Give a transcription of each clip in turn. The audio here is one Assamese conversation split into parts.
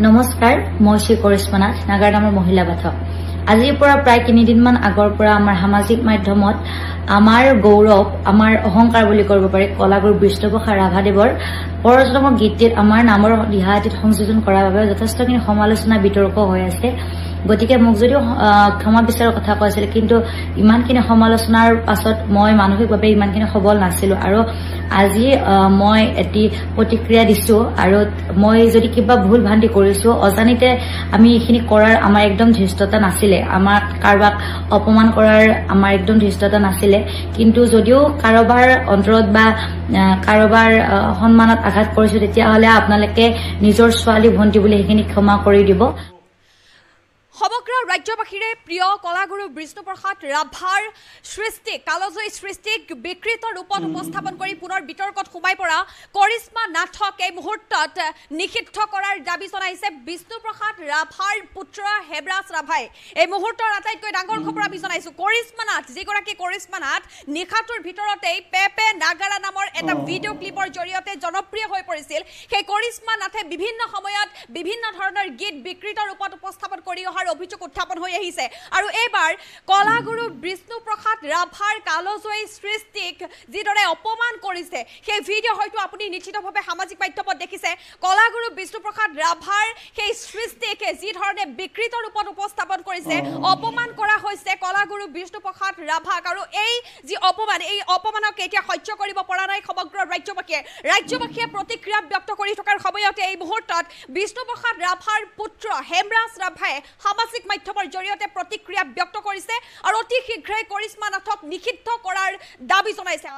নমস্কাৰ মই শ্ৰী কৰিশ্মা নাথ নাগাৰনামৰ মহিলা বাথক আজিৰ পৰা প্ৰায় 3 দিনমান আগৰ পৰা আমাৰ সামাজিক মাধ্যমত আমাৰ গৌৰৱ আমাৰ অহংকাৰ বুলি কৰিব পাৰি কলাগুৰু বিষ্ণুপ্ৰসাদ ৰাভাদেৱৰ পৰজন্মৰ গীতটিত আমাৰ নামৰ দিহাটিত সংযোজন কৰাৰ বাবে যথেষ্টখিনি সমালোচনা বিতৰ্ক হৈ আছে গতিকে মোক যদিও ক্ষমা বিচাৰৰ কথা কৈছিল কিন্তু ইমানখিনি সমালোচনাৰ পাছত মই মানসিকভাৱে ইমানখিনি সবল নাছিলো আৰু আজি মই এটি প্ৰতিক্ৰিয়া দিছো আৰু মই যদি কিবা ভুল ভ্ৰান্তি কৰিছো অজানিতে আমি এইখিনি কৰাৰ আমাৰ একদম ধৃষ্টতা নাছিলে আমাৰ কাৰবাক অপমান কৰাৰ আমাৰ একদম ধৃষ্টতা নাছিলে কিন্তু যদিও কাৰোবাৰ অন্তৰত বা কাৰোবাৰ সন্মানত আঘাত কৰিছো তেতিয়াহলে আপোনালোকে নিজৰ ছোৱালী ভণ্টি বুলি সেইখিনি ক্ষমা কৰি দিব সমগ্ৰ ৰাজ্যবাসীৰে প্ৰিয় কলাগুৰু বিষ্ণুপ্ৰসাদ ৰাভাৰ সৃষ্টি কালজয়ী সৃষ্টিক বিকৃত ৰূপত উপস্থাপন কৰি পুনৰ বিতৰ্কত সোমাই পৰা কৰিশ্মা নাথক এই মুহূৰ্তত নিষিদ্ধ কৰাৰ দাবী জনাইছে বিষ্ণুপ্ৰসাদ ৰাভাৰ পুত্ৰ হেমৰাজ ৰাভাই এই মুহূৰ্তৰ আটাইতকৈ ডাঙৰ খবৰ আমি জনাইছো কৰিশ্মা নাথ যিগৰাকী কৰিশ্মা নাথ নিশাটোৰ ভিতৰতেই পেপে নাগাৰা নামৰ এটা ভিডিঅ' ক্লিপৰ জৰিয়তে জনপ্ৰিয় হৈ পৰিছিল সেই কৰিশ্মা নাথে বিভিন্ন সময়ত বিভিন্ন ধৰণৰ গীত বিকৃত ৰূপত উপস্থাপন কৰি অহাৰ অভিযোগ উত্থাপন হৈ আহিছে আৰু এইবাৰ কলাগুৰু বিষ্ণুপ্ৰসাদ ৰাভাৰ কালজয়ী সৃষ্টিক যিদৰে অপমান কৰিছে সেই ভিডিঅ' হয়তো আপুনি নিশ্চিতভাৱে সামাজিক মাধ্যমত দেখিছে কলাগুৰু বিষ্ণুপ্ৰসাদ ৰাভাৰ সেই সৃষ্টিক যি ধৰণে বিকৃত ৰূপত উপস্থাপন কৰিছে অপমান কৰা হৈছে কলাগুৰু বিষ্ণুপ্ৰসাদ ৰাভাক আৰু এই যি অপমান এই অপমানক এতিয়া সহ্য কৰিব পৰা নাই সমগ্ৰ ৰাজ্যবাসীয়ে প্ৰতিক্ৰিয়া ব্যক্ত কৰি থকাৰ সময়তে এই মুহূৰ্তত বিষ্ণুপ্ৰসাদ ৰাভাৰ পুত্ৰ হেমৰাজ ৰাভাই সামাজিক মাধ্যমৰ জৰিয়তে প্ৰতিক্ৰিয়া ব্যক্ত কৰিছে আৰু অতি শীঘ্ৰেই কৰিশ্মা নাথক নিষিদ্ধ কৰাৰ দাবী জনাইছে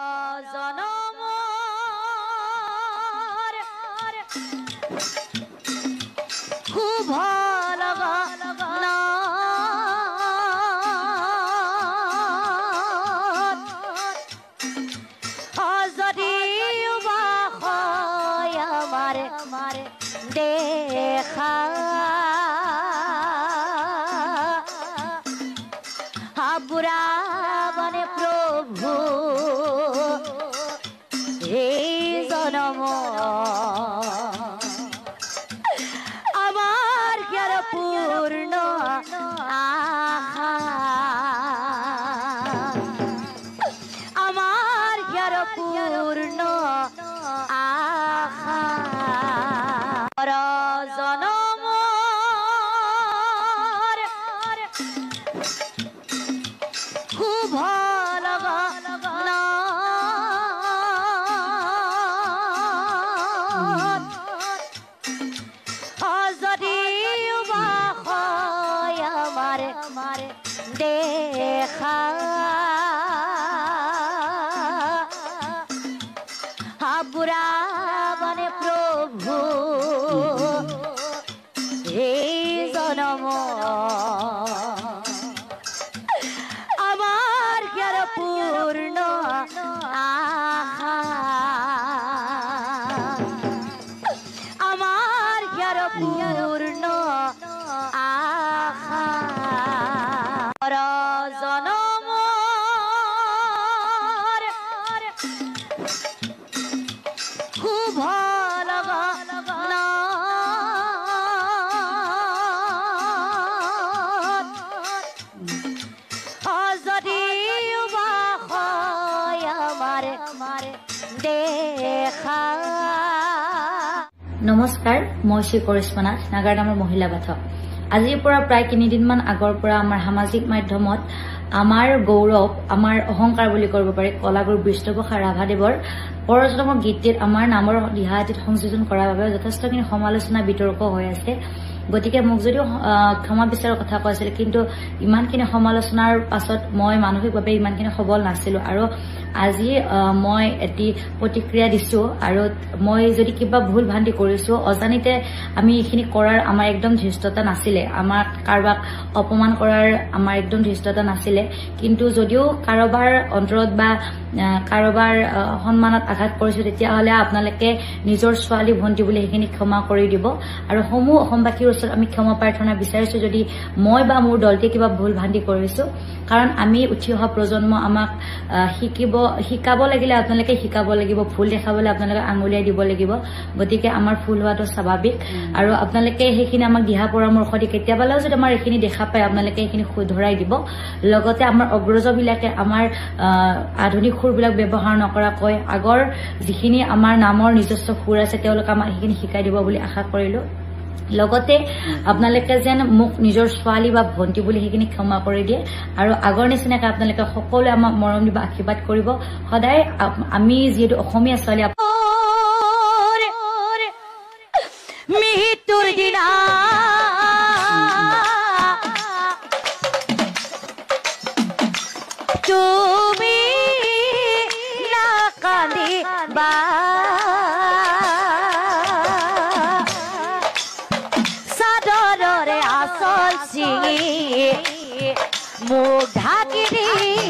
নমস্কাৰ মই শ্ৰী কৰিশ্মা নাথ নাগাৰনামৰ মহিলা বাথক আজিৰ পৰা প্ৰায় 3 দিনমান আগৰ পৰা আমাৰ সামাজিক মাধ্যমত আমাৰ গৌৰৱ আমাৰ অহংকাৰ বুলি কৰিব পাৰি কলাগুৰু বিষ্ণুপ্ৰসাদ ৰাভাদেৱৰ পৰজন্মৰ গীতটিত আমাৰ নামৰ দিহাটিত সংযোজন কৰাৰ বাবে যথেষ্টখিনি সমালোচনা বিতৰ্ক হৈ আছে গতিকে মোক যদিও ক্ষমা বিচাৰৰ কথা কৈছিল কিন্তু ইমানখিনি সমালোচনাৰ পাছত মই মানসিকভাৱে ইমানখিনি সবল নাছিলো আৰু আজি মই এটি প্ৰতিক্ৰিয়া দিছো আৰু মই যদি কিবা ভুল ভ্ৰান্তি কৰিছো অজানিতে আমি এইখিনি কৰাৰ আমাৰ একদম ধৃষ্টতা নাছিলে আমাৰ কাৰবাক অপমান কৰাৰ আমাৰ একদম ধৃষ্টতা নাছিলে কিন্তু যদিও কাৰোবাৰ অন্তৰত বা কাৰোবাৰ সন্মানত আঘাত কৰিছো তেতিয়াহ'লে আপোনালোকে নিজৰ ছোৱালী ভণ্টি বুলি সেইখিনি ক্ষমা কৰি দিব আৰু সমূহ অসমবাসীৰ ওচৰত আমি ক্ষমা প্ৰাৰ্থনা বিচাৰিছো যদি মই বা মোৰ দলতে কিবা ভুল ভ্ৰান্তি কৰিছো কাৰণ আমি উঠি অহা প্ৰজন্ম আমাক শিকাব লাগিলে আপোনালোকে শিকাব লাগিব ভুল দেখাবলৈ আপোনালোকে আঙুলিয়াই দিব লাগিব গতিকে আমাৰ ভুল হোৱাটো স্বাভাৱিক আৰু আপোনালোকে সেইখিনি আমাক দিহা পৰামৰ্শ দি কেতিয়াবালেও যদি আমাৰ এইখিনি দেখা পায় আপোনালোকে এইখিনি শুধৰাই দিব লগতে আমাৰ অগ্ৰজবিলাকে আমাৰ আধুনিক সুৰবিলাক ব্যৱহাৰ নকৰাকৈ আগৰ যিখিনি আমাৰ নামৰ নিজস্ব সুৰ আছে তেওঁলোকে আমাক সেইখিনি শিকাই দিব বুলি আশা কৰিলো লগতে আপোনালোকে যেন মোক নিজৰ ছোৱালী বা ভণ্টি বুলি সেইখিনি ক্ষমা কৰি দিয়ে আৰু আগৰ নিচিনাকৈ আপোনালোকে সকলোৱে আমাক মৰম দিব আশীৰ্বাদ কৰিব সদায় আমি যিহেতু অসমীয়া ছোৱালী মৃত্যুৰ দিনা তুমি নাকান্দিবা চাদৰৰে আচল চিঙি মোক ঢাকি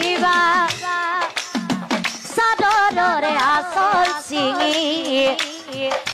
দিবা চাদৰৰে আচল চিঙি